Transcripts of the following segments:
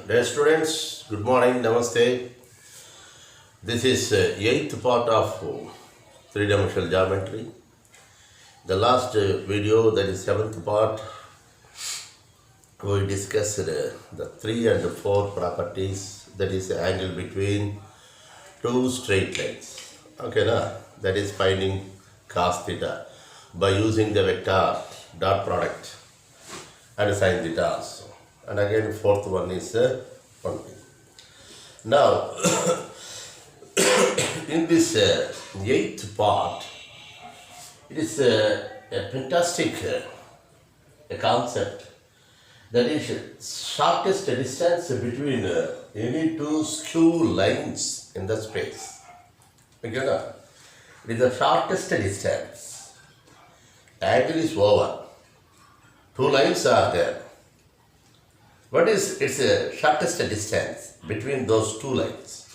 Dear students, good morning, namaste. This is eighth part of three-dimensional geometry. The last video, that is seventh part, we discussed the 3 and 4 properties, that is the angle between two straight lines. Okay, that is finding cos theta by using the vector dot product and sin theta also. And again, fourth one is one thing. Now, in this eighth part, it is a fantastic concept, that is shortest distance between any two skew lines in the space. Okay, no? It is the shortest distance. Angle is over. Two lines are there. What is its shortest distance between those two lines?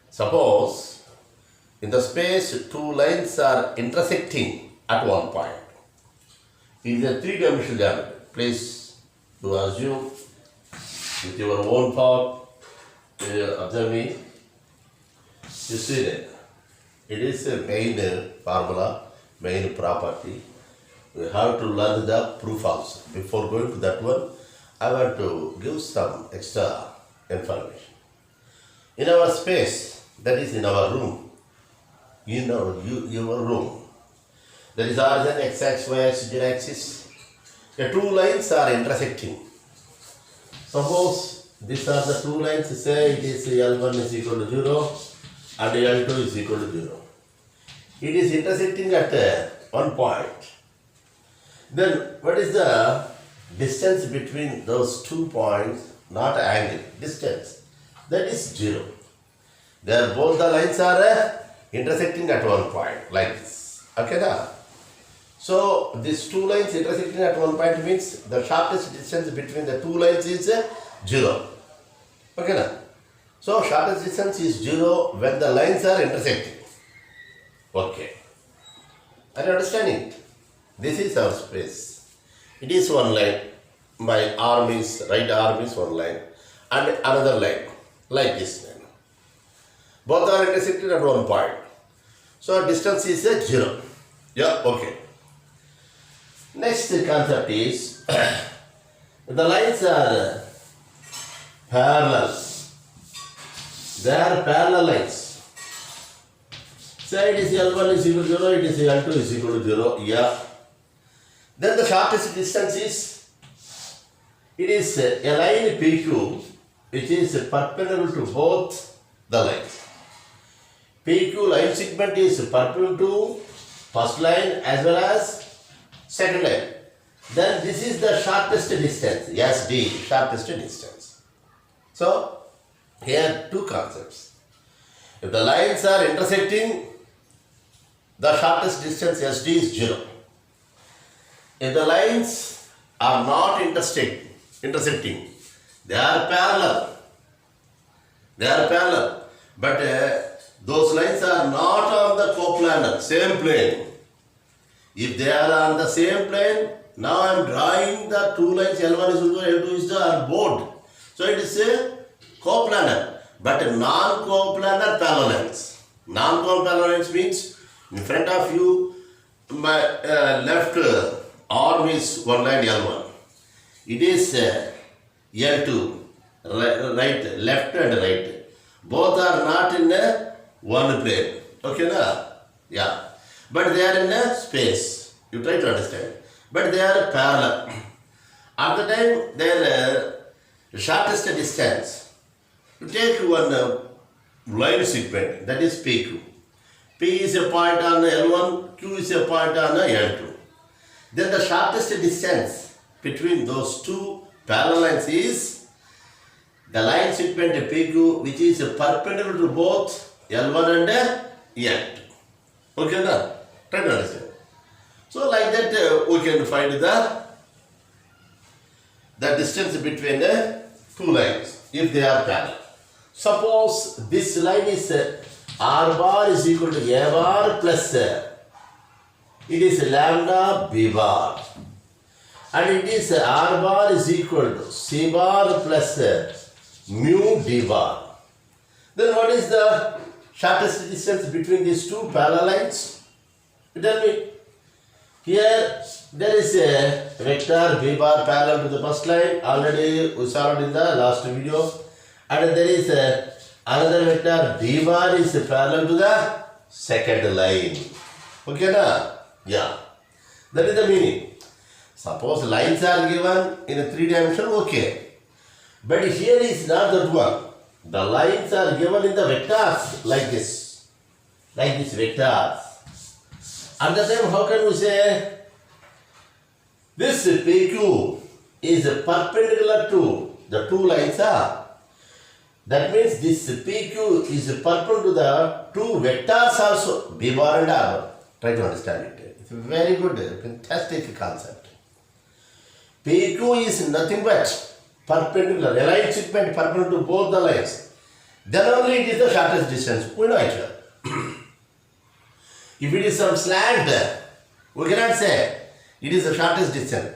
Suppose in the space two lines are intersecting at one point. It is a three-dimensional geometry. Please do assume with your own thought, observe me. You see that it is a main formula, main property. We have to learn the proof also. Before going to that one, I want to give some extra information. In our space, that is in our room, your room, there is origin x-axis, y-axis, z-axis. The two lines are intersecting. Suppose these are the two lines, say it is L1 is equal to 0 and L2 is equal to 0. It is intersecting at one point. Then what is the distance between those 2 points? Not angle, distance. That is 0. There both the lines are intersecting at one point, like this. Okay, now? So these two lines intersecting at one point means the shortest distance between the two lines is 0. Okay, now? So shortest distance is 0 when the lines are intersecting. Okay. Are you understanding? This is our space. It is one line. My arm is, right arm is one line, and another line, like this line. Both are intersected at one point. So distance is 0. Yeah, okay. Next concept is, the lines are parallel. They are parallel lines. Say it is L1 is equal to 0, it is L2 is equal to 0. Yeah. Then the shortest distance is, it is a line PQ which is perpendicular to both the lines. PQ line segment is perpendicular to first line as well as second line. Then this is the shortest distance, SD, shortest distance. So, here two concepts. If the lines are intersecting, the shortest distance SD is 0. If the lines are not intersecting, they are parallel. But those lines are not on the coplanar, same plane. If they are on the same plane, now I am drawing the two lines, L1 is equal to L2 is the board. So it is a coplanar, but non-coplanar parallel lines. Non-coplanar lines means in front of you, my left arm is one line L1. It is L2, right, left and right. Both are not in one plane. Okay, na? Yeah. But they are in a space. You try to understand. But they are parallel. At the time, their shortest distance. You take one line segment, that is PQ. P is a point on L1, Q is a point on L2. Then the shortest distance between those two parallel lines is the line segment PQ, which is perpendicular to both L1 and L2. Okay, now? Try to understand. So like that we can find the distance between the two lines if they are parallel. Suppose this line is R bar is equal to A bar plus it is lambda B bar. and it is R bar is equal to C bar plus mu D bar. Then what is the shortest distance between these two parallel lines? You tell me. Here there is a vector B bar parallel to the first line, already we saw it in the last video, and there is another vector D bar is parallel to the second line. Okay na? Yeah. That is the meaning. Suppose lines are given in a 3 dimension, okay. But here is not that one. The lines are given in the vectors like this. Like this vectors. At the time, how can we say this PQ is perpendicular to the two lines? That means this PQ is perpendicular to the two vectors also, B bar and R bar. Try to understand it. It's a very good, fantastic concept. PQ is nothing but perpendicular, a line segment perpendicular to both the lines. Then only it is the shortest distance. We know it. If it is some slant, we cannot say it is the shortest distance.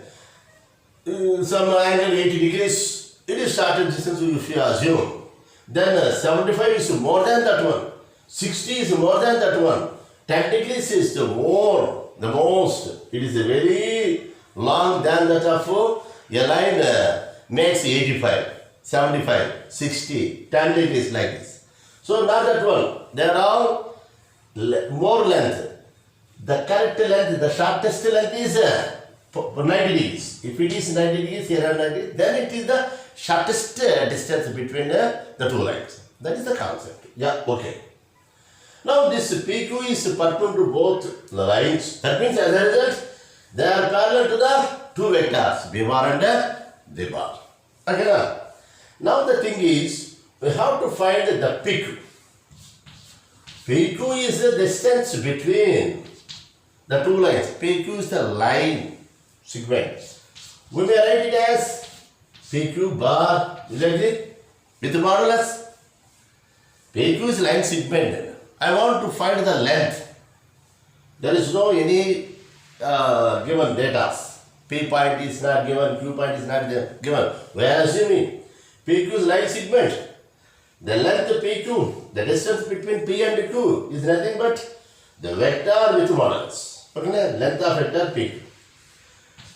Some angle 80 degrees, it is shortest distance if you assume. Then 75 is more than that one. 60 is more than that one. 10 degrees is the most. It is a very long than that of a line makes 85, 75, 60, 10 degrees like this. So not that one. They are all more length. The correct length, the shortest length is 90 degrees. If it is 90 degrees, here are 90, then it is the shortest distance between the two lines. That is the concept. Yeah, okay. Now this PQ is perpendicular to both the lines. That means as a result, they are parallel to the two vectors, B bar and D bar. Okay, now the thing is, we have to find the PQ. PQ is the distance between the two lines. PQ is the line segment. We may write it as PQ bar, is that it? With the modulus. PQ is line segment. I want to find the length. There is no any given data. P point is not given, Q point is not given. We are assuming PQ is line segment. The length of PQ, the distance between P and Q is nothing but the vector with modulus. Okay, length of vector PQ.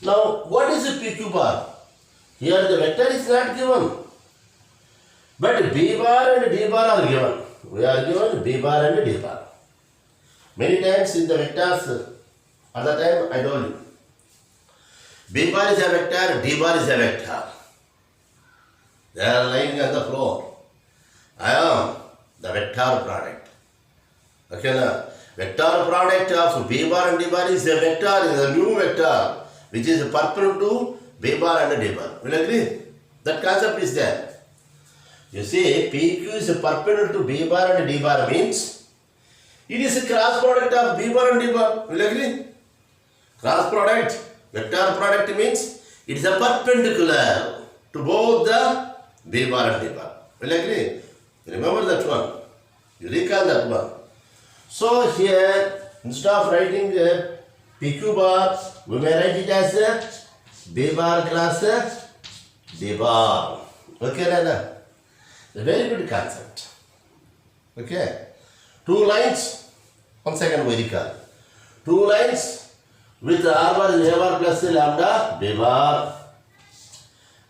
Now, what is the PQ bar? Here the vector is not given. But B bar and D bar are given. We are given B bar and D bar. Many times in the vectors, at the time I told you, B bar is a vector, D bar is a vector. They are lying on the floor. I am the vector product. Okay, now, vector product of B bar and D bar is a vector, is a new vector, which is perpendicular to B bar and D bar. Will you agree? That concept is there. You see, PQ is perpendicular to B bar and D bar means it is a cross product of B bar and D bar. Will you agree? Cross product, vector product means it is a perpendicular to both the B bar and D bar. Will you agree? Remember that one. You recall that one. So here, instead of writing PQ bar, we may write it as B bar cross D bar. Okay, Nana? A very good concept. Okay. Two lines. 1 second, we recall. Two lines with R bar is A bar plus lambda B bar.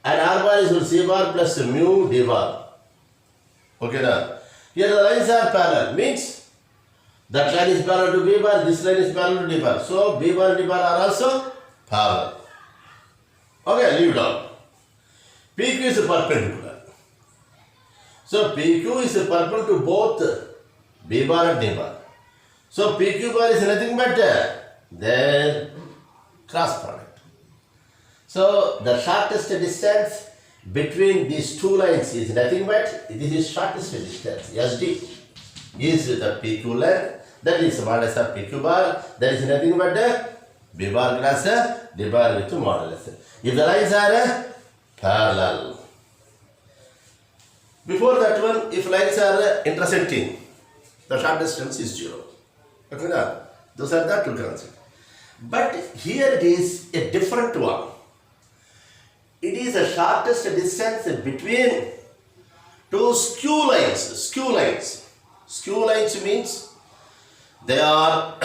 And R bar is C bar plus mu D bar. Okay, now. Here the lines are parallel. Means that line is parallel to B bar, this line is parallel to D bar. So B bar and D bar are also parallel. Okay, leave it out. PQ is perpendicular. So PQ is perpendicular to both B bar and D bar. So PQ bar is nothing but their cross product. So the shortest distance between these two lines is nothing but this is shortest distance. SD is the PQ length. That is modulus of PQ bar. That is nothing but B bar cross D bar with modulus. If the lines are parallel. Before that one, if lines are intersecting, the short distance is 0. Okay, now, those are the two concepts. But here it is a different one. the shortest distance between two skew lines? Skew lines. Skew lines means they are,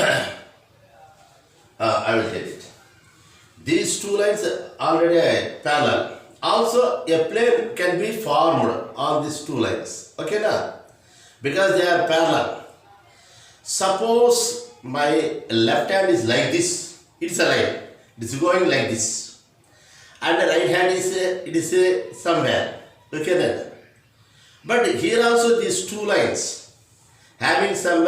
I will tell it. These two lines are already parallel. Also, a plane can be formed on these two lines. Okay, now? Because they are parallel. Suppose my left hand is like this. It's a line. It's going like this. And the right hand is somewhere. Okay, then? But here also these two lines having some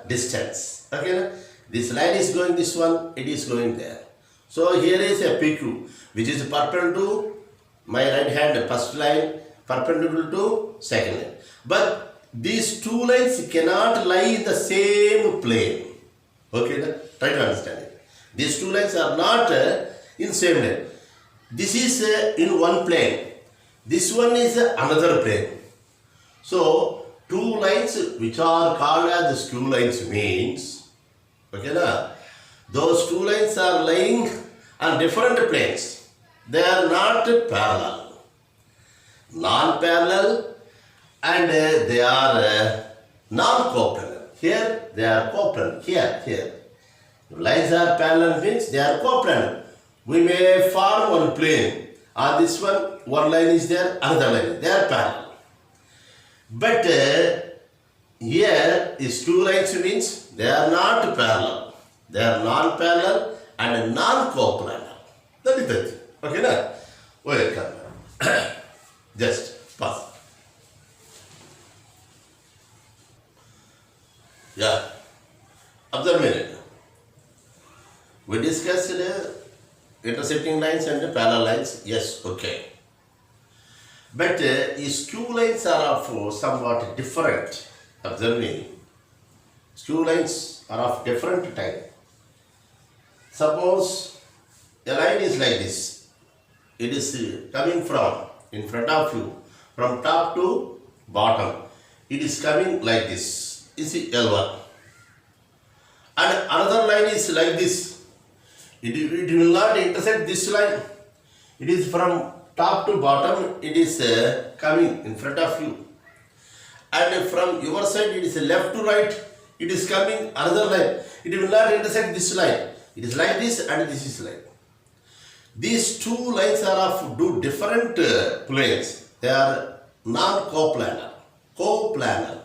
distance. Okay, this line is going this one, it is going there. So here is a PQ which is perpendicular to my right hand first line, perpendicular to second line. But these two lines cannot lie in the same plane. Okay, then? Try to understand it. These two lines are not in same line. This is in one plane. This one is another plane. So, two lines which are called as the skew lines means, okay, na? Those two lines are lying on different planes. They are not parallel. Non-parallel and they are non-coplanar. Here they are coplanar. Here. Lines are parallel means they are coplanar. We may form one plane. On this one line is there, another line. They are parallel. But here is two lines means they are not parallel. They are non-parallel and non-coplanar. That is the thing. Okay, now? Welcome. Just pause. Yeah. Observe a minute. We discussed intersecting lines and parallel lines. Yes, okay. But skew lines are of somewhat different. Observe me. Skew lines are of different type. Suppose a line is like this. It is coming from in front of you, from top to bottom. It is coming like this. You see L1. And another line is like this. It will not intersect this line. It is from top to bottom. It is coming in front of you. And from your side, it is left to right. It is coming another line. It will not intersect this line. It is like this and this is like. These two lines are of two different planes. They are non-coplanar. Coplanar.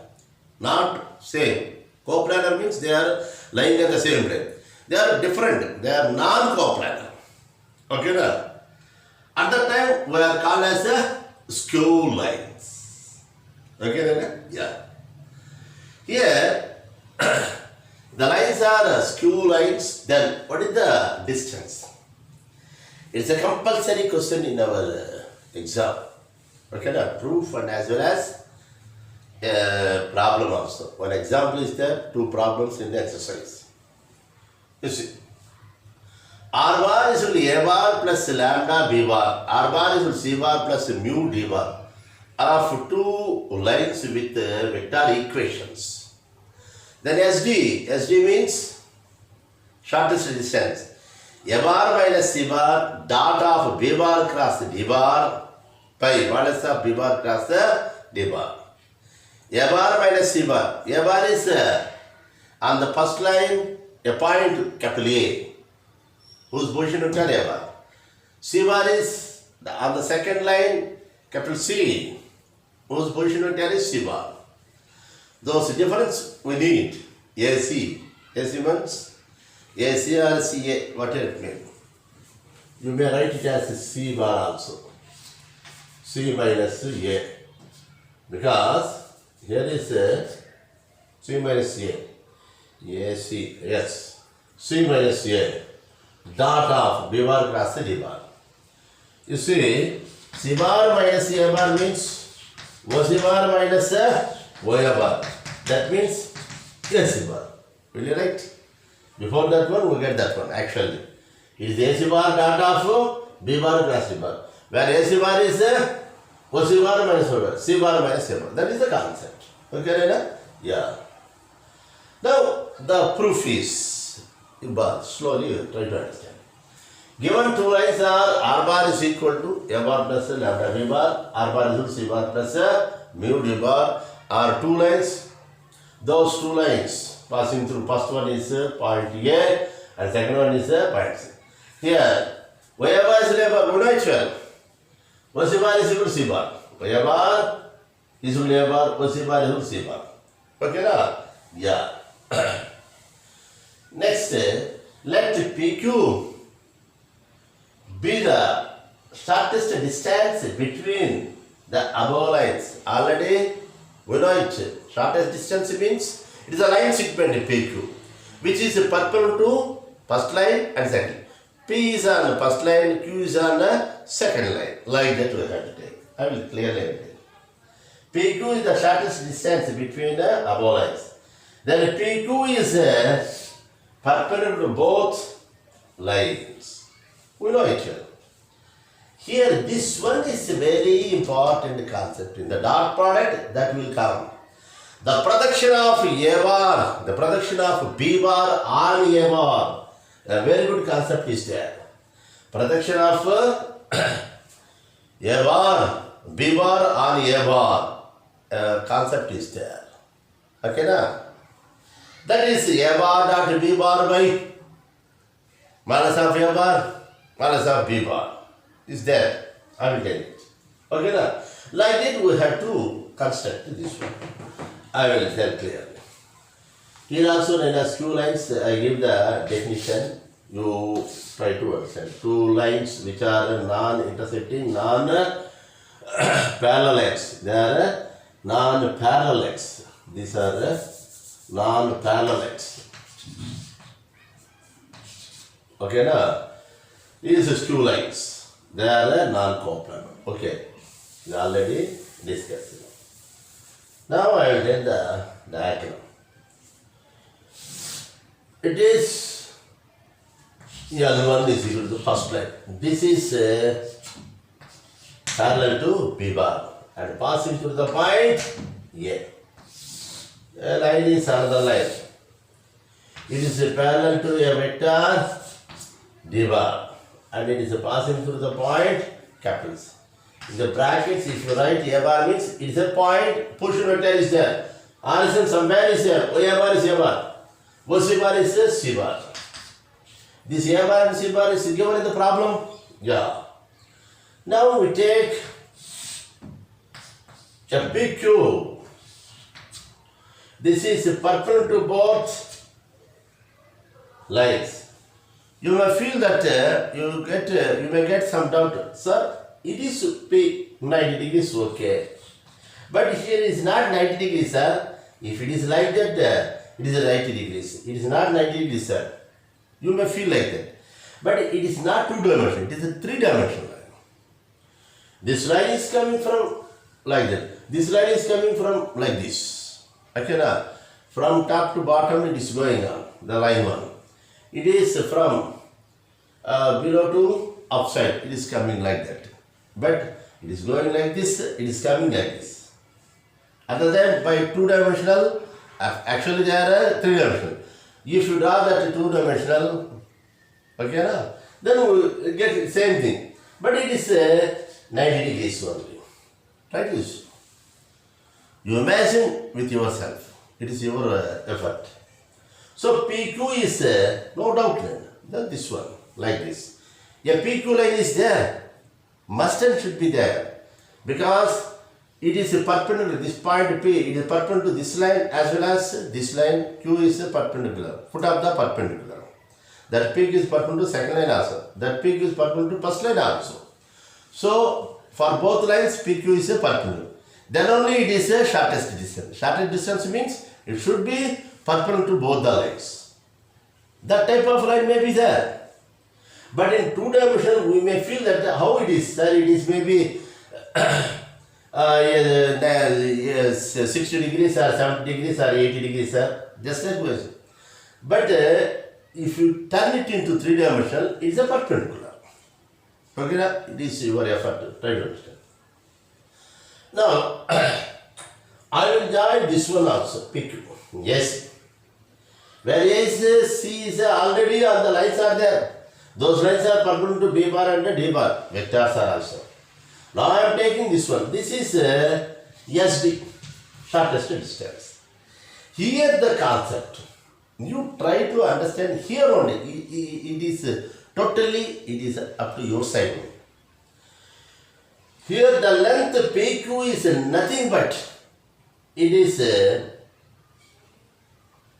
Not same. Coplanar means they are lying on the same plane. They are different. They are non-coplanar. Okay, na? At that time, we are called as skew lines. Okay, na? Yeah. Here, the lines are skew lines. Then, what is the distance? It's a compulsory question in our exam. Okay, na? Proof and as well as problem also. One example is there, two problems in the exercise. You see, R bar is equal to A bar plus lambda B bar. R bar is equal to C bar plus mu D bar. Are of two lines with vector equations. Then SD means shortest distance. A bar minus C bar dot of B bar cross D bar pi minus of B bar cross D bar. A bar minus C bar. A bar is on the first line a point capital A, whose position is A bar. C bar is on the second line capital C, whose position is C bar. Those difference we need. AC. AC means AC or CA, whatever it may be. You may write it as C bar also. C minus A. Because here is C minus A. AC, yes. C minus A. Dot of B bar cross D bar. You see, C bar minus A bar means OC bar minus OA bar. That means AC bar. Will you write? Before that one, we get that one actually. It is AC bar dot of B bar cross D bar. Where AC bar is OC bar minus OA bar. C bar minus A bar. That is the concept. Okay, Rena? Yeah. Now, the proof is, slowly try to understand. Given two lines are R bar is equal to A bar plus lambda B bar, R bar is equal to C bar plus mu D bar, are two lines. Those two lines passing through, first one is point A and second one is point C. Here, Y bar is labor, we know it well. Y bar is equal to C bar. Y bar is equal to A bar, Y bar is equal to C bar. Okay, na? Yeah. Next, let PQ be the shortest distance between the above lines. Already we know it. Shortest distance means it is a line segment PQ, which is perpendicular to first line and second. P is on the first line, Q is on the second line. Like that we have to take. I will clearly explain. PQ is the shortest distance between the above lines. Then PQ is perpendicular to both lines. We know it here. Here, this one is a very important concept. In the dot product, that will come. The projection of A bar, the projection of B bar on A bar, a very good concept is there. Projection of A bar, B bar on A bar, concept is there. Okay, na? That is A bar dot B bar by minus of A bar, minus of B bar is there. I will tell it. Okay, na? Like that we have to construct this one. I will tell clearly. Here also known as two lines, I give the definition. You try to understand. Two lines which are non-intersecting, non-parallel lines. They are non-parallel lines. These are non-parallel lines. Okay, na? These are two lines. They are non-complement. Okay, we already discussed. Now I will take the diagram. It is L1 is equal to first line. This is parallel to B bar and passing through the point A. A line is another line. It is parallel to a vector D bar and it is passing through the point capital C. In the brackets, if you write A bar means it is a point, push vector is there. R is somewhere is there. O A bar is A bar. O C bar is C bar. This A bar and C bar is given in the problem. Yeah. Now we take a PQ. This is perpendicular to both lines. You may feel that you may get some doubt, sir. It is 90 degrees, okay. But here is not 90 degrees, sir. If it is like that, it is 90 degrees. It is not 90 degrees, sir. You may feel like that. But it is not two-dimensional. It is a three-dimensional line. This line is coming from like that. This line is coming from like this. Okay, now, from top to bottom it is going on, the line one. It is from below to upside. It is coming like that. But it is going like this, it is coming like this. Other than by two-dimensional, actually they are three-dimensional. If you draw that two-dimensional, okay, na? Then we get the same thing. But it is 90 degrees only. Try this. You imagine with yourself. It is your effort. So PQ is no doubt then this one, like this. A PQ line is there. Must and should be there because it is perpendicular. This point P, it is perpendicular to this line as well as this line. Q is perpendicular, foot of the perpendicular. That peak is perpendicular to second line also. That peak is perpendicular to first line also. So for both lines, PQ is perpendicular. Then only it is a shortest distance. Shortest distance means it should be perpendicular to both the lines. That type of line may be there. But in two-dimensional, we may feel that how it is, sir, it is maybe 60 degrees or 70 degrees or 80 degrees, sir, just like this. But if you turn it into three-dimensional, it is a perpendicular. Okay, it is your effort, try to understand. Now, I will join this one also, PQ. Yes. Whereas C is already on the lines are there. Those lines are perpendicular to B bar and D bar. Vectors are also. Now I am taking this one. This is SD, shortest distance. Here the concept. You try to understand here only. It is up to your side. Here the length PQ is nothing but it is the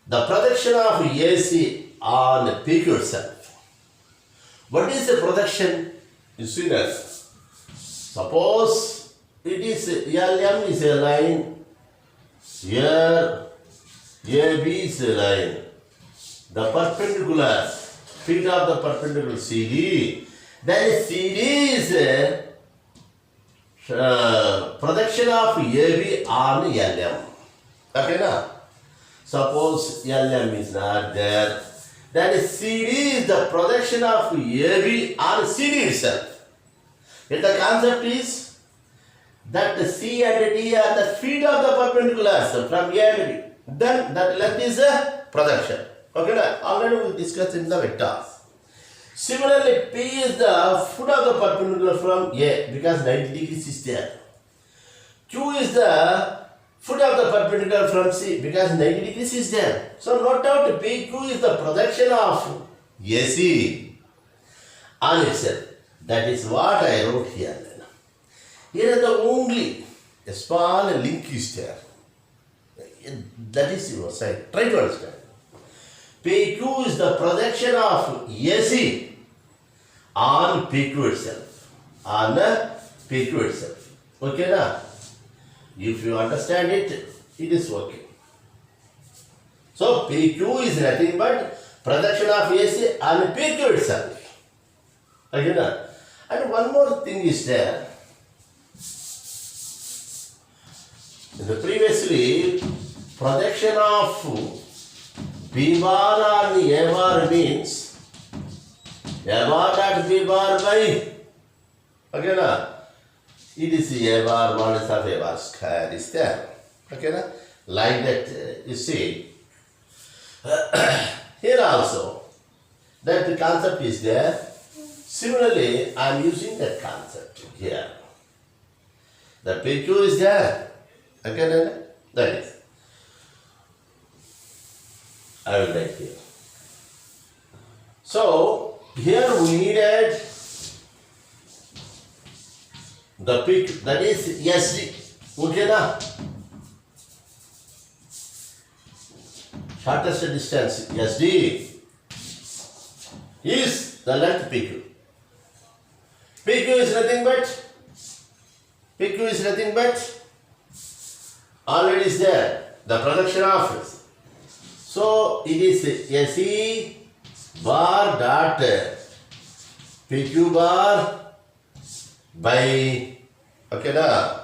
projection of AC on PQ itself. What is the projection? You see that. Suppose it is LM is a line, here AB is a line. The perpendicular, feet of the perpendicular CD, then CD is projection of AB on LM. Okay, na? Suppose LM is not there, then CD is the projection of AB on CD itself. If the concept is that the C and D are the feet of the perpendiculars from A and B, then that length is a projection. Okay, na? Already we discussed in the vectors. Similarly, P is the foot of the perpendicular from A because 90 degrees is there. Q is the foot of the perpendicular from C because 90 degrees is there. So note out PQ is the projection of AC on itself. That is what I wrote here. Here the only a small link is there. That is your side. Try to understand. PQ is the projection of AC on PQ itself. On PQ itself. Okay, na? If you understand it, it is okay. So PQ is nothing but projection of AC on PQ itself. Okay, na? And one more thing is there. In the previously, projection of B bar on A bar means A bar dot B bar by, okay, na? It is A bar minus of A bar square is there. Okay, na? Like that, you see. Here also, that the concept is there. Similarly, I am using that concept here. The PQ is there. Okay, na? That is. I will write here. So, here we needed the PQ, that is SD. Okay, na? Shortest distance SD is the length PQ. PQ is nothing but already is there, the projection of it. So it is AC bar dot PQ bar by, okay, na?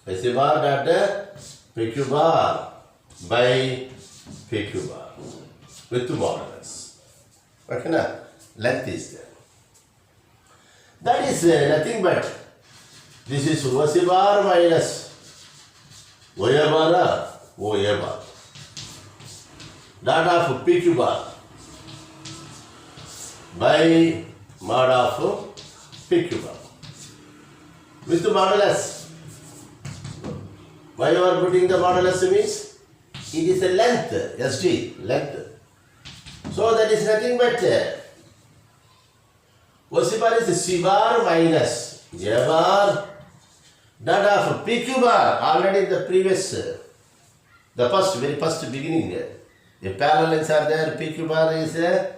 AC bar dot PQ bar by PQ bar with two modulus. Okay, na? Length is there. That is nothing but this is OC bar minus OA bar, OA bar. Dot of PQ bar by mod of PQ bar with the modulus. Why you are putting the modulus means it is a length, SD, length. So that is nothing but OC bar is C bar minus A bar dot of PQ bar. Already the previous, the very first beginning there. The parallel lines are there, PQ bar is there.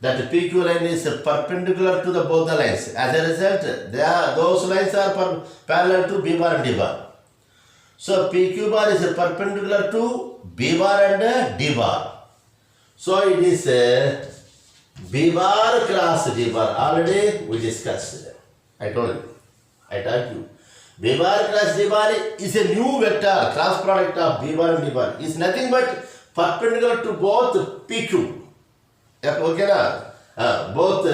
That PQ line is perpendicular to the both the lines. As a result, those lines are parallel to B bar and D bar. So PQ bar is perpendicular to B bar and D bar. So it is B bar cross D bar. Already we discussed. I told you. B bar cross D bar is a new vector, cross product of B bar and D bar. Is nothing but perpendicular to both PQ. Okay, na? Both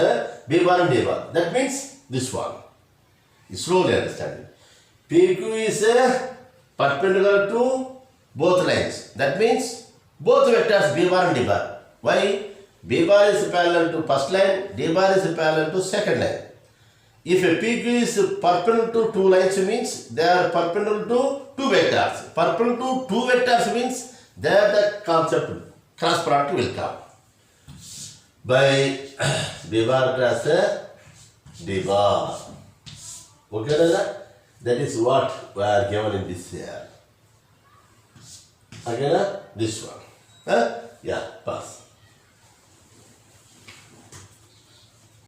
B bar and D bar. That means this one. You slowly understand. PQ is perpendicular to both lines. That means both vectors B bar and D bar. Why? B bar is parallel to first line, D bar is parallel to second line. If a PQ is perpendicular to two lines means they are perpendicular to two vectors. Perpendicular to two vectors means there the concept cross product will come. By B bar cross D bar. Okay, that is what we are given in this here. Okay, this one. Yeah, pass.